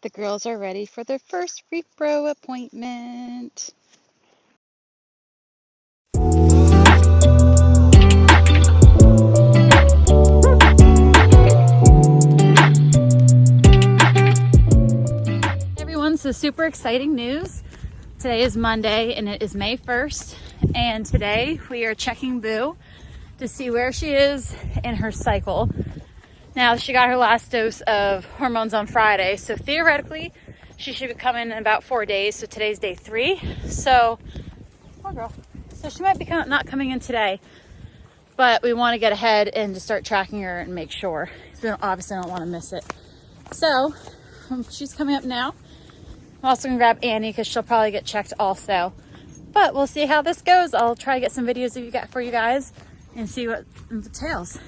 The girls are ready for their first repro appointment. Hey everyone, so super exciting news. Today is Monday and it is May 1st, and today we are checking Boo to see where she is in her cycle. Now, she got her last dose of hormones on Friday, so theoretically she should be coming in about 4 days. So today's day 3. So, poor girl. So she might be not coming in today, but we want to get ahead and just start tracking her and make sure. We obviously don't want to miss it. So she's coming up now. I'm also gonna grab Annie because she'll probably get checked also. But we'll see how this goes. I'll try to get some videos for you guys and see what entails.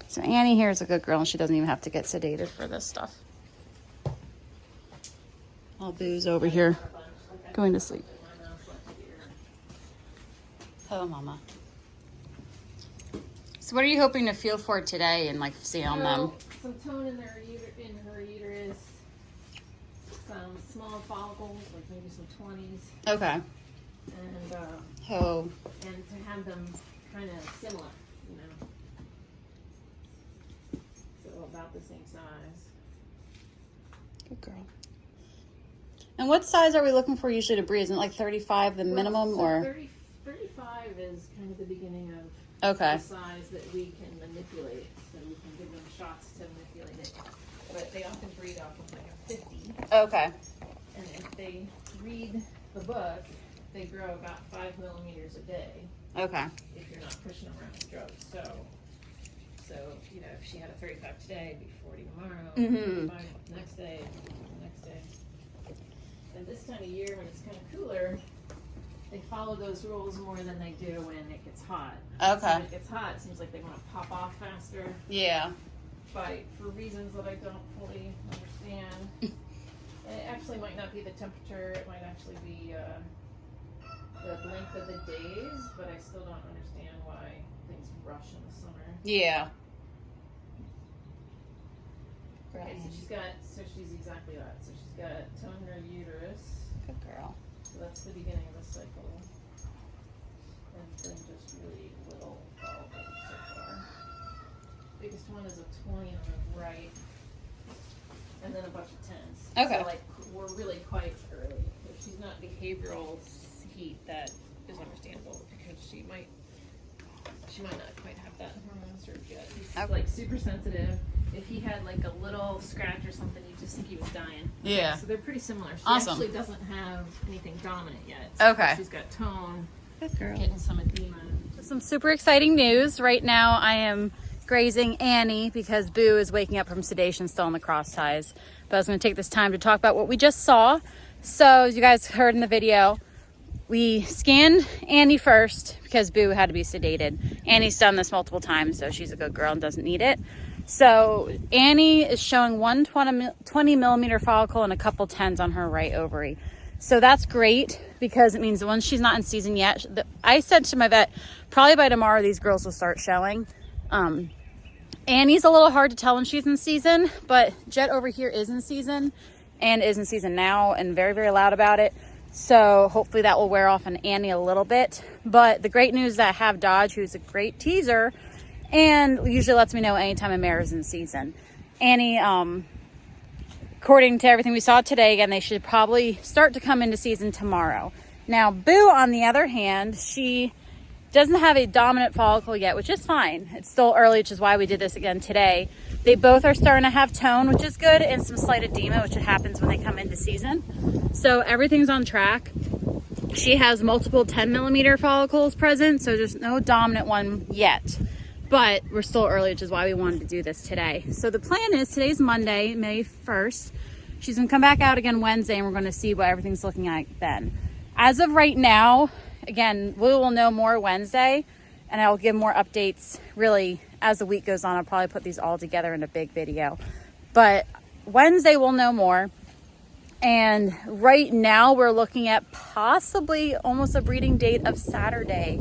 So Annie here is a good girl and she doesn't even have to get sedated for this stuff. All Boo's over here going to sleep. Hello, Mama. So what are you hoping to feel for today and like see on them? Some tone in her uterus, some small follicles, like maybe some 20s. Okay. And and to have them kind of similar, you know. So about the same size. Good girl. And what size are we looking for usually to breed? Isn't it like 35 the minimum, so or 35 is kind of the beginning of okay. The size that we can manipulate, so we can give them shots to manipulate it. But they often breed off of like a 50. Okay. And if they read the book, they grow about 5 millimeters a day. Okay. If you're not pushing them around with drugs. So you know, if she had a 35 today, it'd be 40 tomorrow. 35 next day, next day. And this time of year, when it's kind of cooler, they follow those rules more than they do when it gets hot. Okay. So when it gets hot, it seems like they want to pop off faster. Yeah. For reasons that I don't fully understand. And it actually might not be the temperature. It might actually be the length of the days. But I still don't understand why things rush in the summer. Yeah. Okay, so she's exactly that. So she's got tone in her uterus. Good girl. So that's the beginning of the cycle. And then just really little follicles so far. Biggest one is a 20 on the right. And then a bunch of 10s. Okay. So like we're really quite early. If she's not behavioral heat, that is understandable because she might not quite have that hormone surge yet. He's like super sensitive. If he had like a little scratch or something, you just think he was dying. Yeah. So they're pretty similar. She awesome. Actually doesn't have anything dominant yet. So okay. She's got tone. Good girl. Getting some edema. Some super exciting news. Right now I am grazing Annie because Boo is waking up from sedation still in the cross ties. But I was going to take this time to talk about what we just saw. So as you guys heard in the video, we scanned Annie first because Boo had to be sedated. Annie's done this multiple times, so she's a good girl and doesn't need it. So Annie is showing 120 millimeter follicle and a couple 10s on her right ovary. So that's great because it means once she's not in season yet, I said to my vet, probably by tomorrow these girls will start showing. Annie's a little hard to tell when she's in season, but Jet over here is in season and is in season now and very, very loud about it. So hopefully that will wear off on Annie a little bit. But the great news is that I have Dodge, who's a great teaser, and usually lets me know anytime a mare is in season. Annie, according to everything we saw today, again, they should probably start to come into season tomorrow. Now, Boo, on the other hand, she doesn't have a dominant follicle yet, which is fine. It's still early, which is why we did this again today. They both are starting to have tone, which is good, and some slight edema, which happens when they come into season. So everything's on track. She has multiple 10 millimeter follicles present, so there's no dominant one yet. But we're still early, which is why we wanted to do this today. So the plan is, today's Monday, May 1st. She's gonna come back out again Wednesday, and we're gonna see what everything's looking like then. As of right now, again, we will know more Wednesday, and I'll give more updates really as the week goes on. I'll probably put these all together in a big video. But Wednesday we'll know more. And right now we're looking at possibly almost a breeding date of Saturday.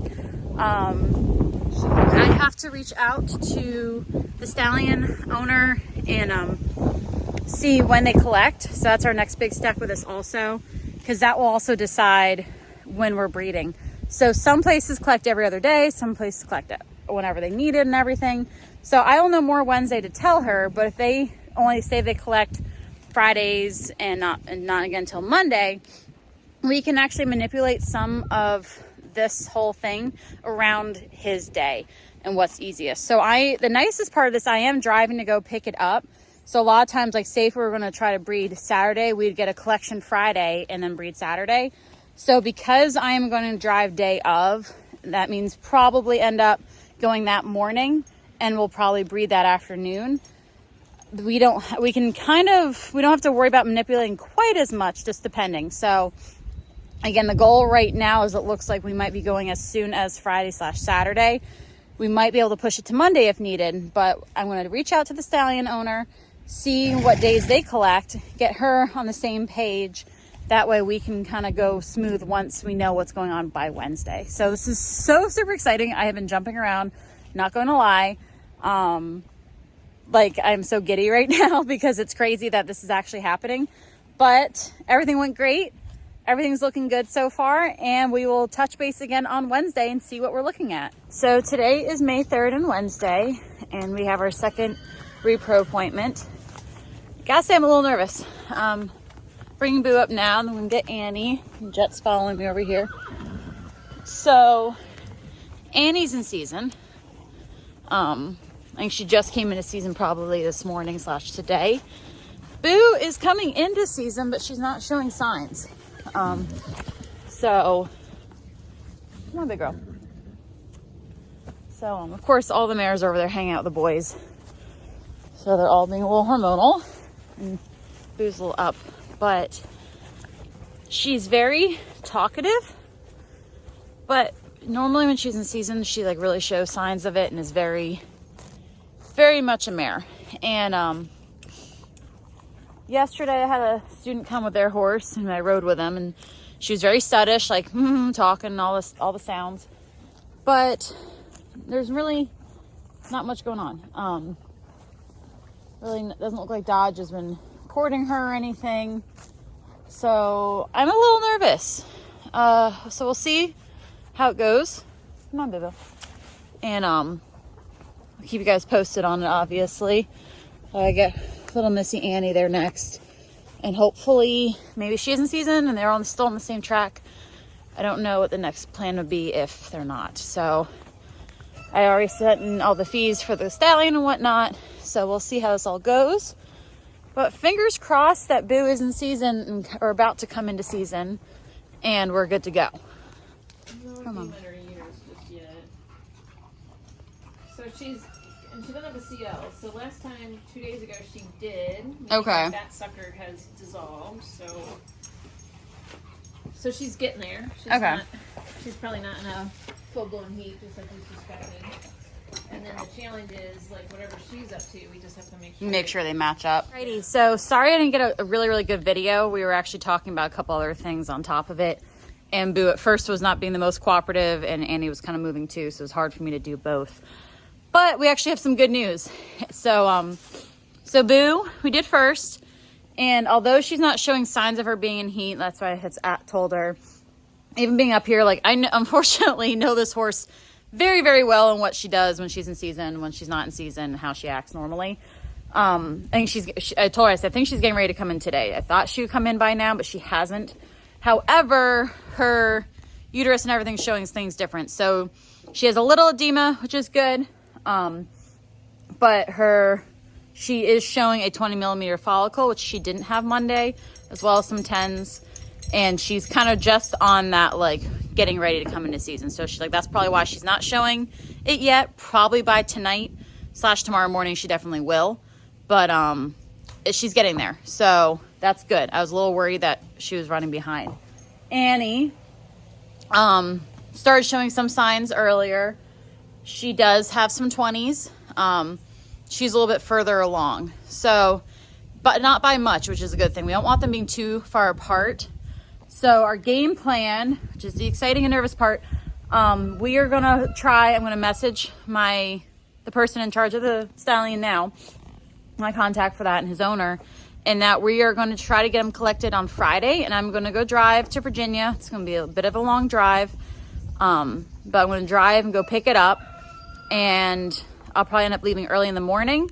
I have to reach out to the stallion owner and see when they collect. So that's our next big step with this also, because that will also decide when we're breeding. So some places collect every other day, some places collect it whenever they need it and everything. So I will know more Wednesday to tell her, but if they only say they collect Fridays and not again until Monday, we can actually manipulate some of this whole thing around his day and what's easiest. So the nicest part of this, I am driving to go pick it up. So a lot of times, like say if we were going to try to breed Saturday, we'd get a collection Friday and then breed Saturday. So because I am going to drive day of, that means probably end up going that morning and we'll probably breed that afternoon. We don't have to worry about manipulating quite as much, just depending. So again, the goal right now is it looks like we might be going as soon as Friday/Saturday. We might be able to push it to Monday if needed, but I'm going to reach out to the stallion owner, see what days they collect, get her on the same page. That way we can kind of go smooth once we know what's going on by Wednesday. So this is so super exciting. I have been jumping around, not going to lie. Like I'm so giddy right now because it's crazy that this is actually happening, but everything went great. Everything's looking good so far, and we will touch base again on Wednesday and see what we're looking at. So today is May 3rd and Wednesday, and we have our second repro appointment. Gotta say I'm a little nervous. Bringing Boo up now, and then we can get Annie. Jet's following me over here. So Annie's in season. I think she just came into season probably this morning / today. Boo is coming into season, but she's not showing signs. So come on, big girl. So of course all the mares are over there hanging out with the boys, so they're all being a little hormonal, and Boo's a little up, but she's very talkative. But normally when she's in season, she like really shows signs of it and is very, very much a mare. And yesterday I had a student come with their horse and I rode with them, and she was very studdish, like talking and all the sounds, but there's really not much going on. Really doesn't look like Dodge has been courting her or anything, so I'm a little nervous. So we'll see how it goes. Come on, Bibo. And I'll keep you guys posted on it, obviously. I get little Missy Annie there next, and hopefully maybe she is in season and they're still on the same track. I don't know what the next plan would be if they're not. So I already set in all the fees for the stallion and whatnot, so we'll see how this all goes. But fingers crossed that Boo is in season or about to come into season, and we're good to go. Come on. So she doesn't have a CL. So last time, 2 days ago, she did. Okay. That sucker has dissolved. So she's getting there. She's probably not in a full-blown heat, just like we suspected. And then the challenge is, like, whatever she's up to, we just have to make sure they match up. Alrighty. So sorry I didn't get a really, really good video. We were actually talking about a couple other things on top of it. And Boo at first was not being the most cooperative, and Annie was kind of moving too, so it was hard for me to do both. But we actually have some good news. So Boo, we did first. And although she's not showing signs of her being in heat, that's why I had told her, even being up here, like unfortunately know this horse very, very well and what she does when she's in season, when she's not in season, how she acts normally. I think I told her, I said, I think she's getting ready to come in today. I thought she would come in by now, but she hasn't. However, her uterus and everything's showing things different. So she has a little edema, which is good. But she is showing a 20 millimeter follicle, which she didn't have Monday, as well as some 10s. And she's kind of just on that, like, getting ready to come into season. So she's like, that's probably why she's not showing it yet. Probably by tonight / tomorrow morning, she definitely will. But she's getting there. So that's good. I was a little worried that she was running behind. Annie started showing some signs earlier. She does have some 20s. She's a little bit further along. So, but not by much, which is a good thing. We don't want them being too far apart. So our game plan, which is the exciting and nervous part, we are going to try, I'm going to message my the person in charge of the stallion now, my contact for that and his owner, and that we are going to try to get him collected on Friday, and I'm going to go drive to Virginia. It's going to be a bit of a long drive, but I'm going to drive and go pick it up, and I'll probably end up leaving early in the morning.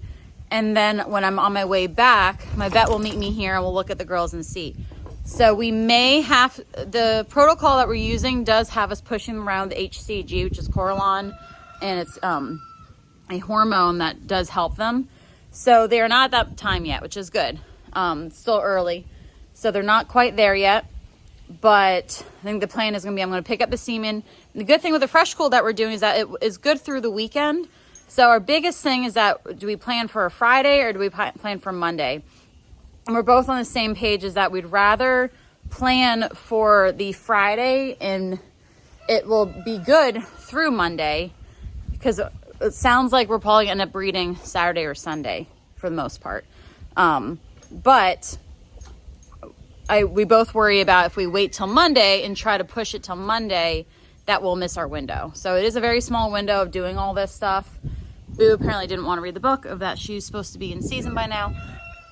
And then when I'm on my way back, my vet will meet me here and we'll look at the girls and see. So we may have, the protocol that we're using does have us pushing around the HCG, which is Coralon, and it's a hormone that does help them. So they're not at that time yet, which is good. It's still early, so they're not quite there yet. But I think the plan is going to be I'm going to pick up the semen. And the good thing with the fresh cool that we're doing is that it is good through the weekend. So our biggest thing is that, do we plan for a Friday or do we plan for Monday? And we're both on the same page, is that we'd rather plan for the Friday and it will be good through Monday, because it sounds like we're probably going to end up breeding Saturday or Sunday for the most part. But we both worry about if we wait till Monday and try to push it till Monday, that we'll miss our window. So it is a very small window of doing all this stuff. Boo apparently didn't want to read the book of that she's supposed to be in season by now,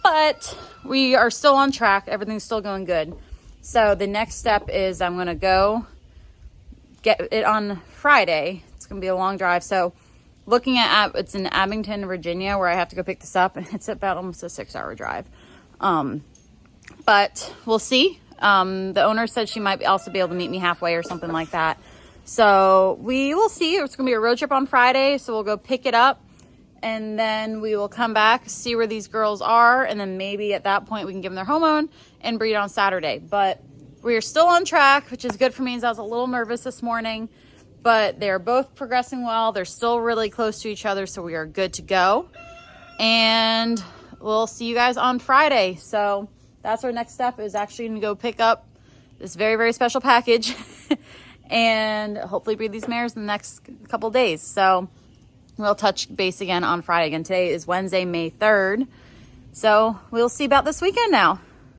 but we are still on track. Everything's still going good. So the next step is I'm going to go get it on Friday. It's going to be a long drive. So looking at, it's in Abington, Virginia, where I have to go pick this up, and it's about almost a 6-hour drive. But we'll see. The owner said she might also be able to meet me halfway or something like that. So we will see. It's going to be a road trip on Friday. So we'll go pick it up, and then we will come back, see where these girls are. And then maybe at that point we can give them their hormone and breed on Saturday. But we are still on track, which is good for me, as I was a little nervous this morning, but they're both progressing well. They're still really close to each other. So we are good to go, and we'll see you guys on Friday. So that's our next step, is actually going to go pick up this very, very special package and hopefully breed these mares in the next couple days. So we'll touch base again on Friday. Again, today is Wednesday, May 3rd. So we'll see about this weekend now.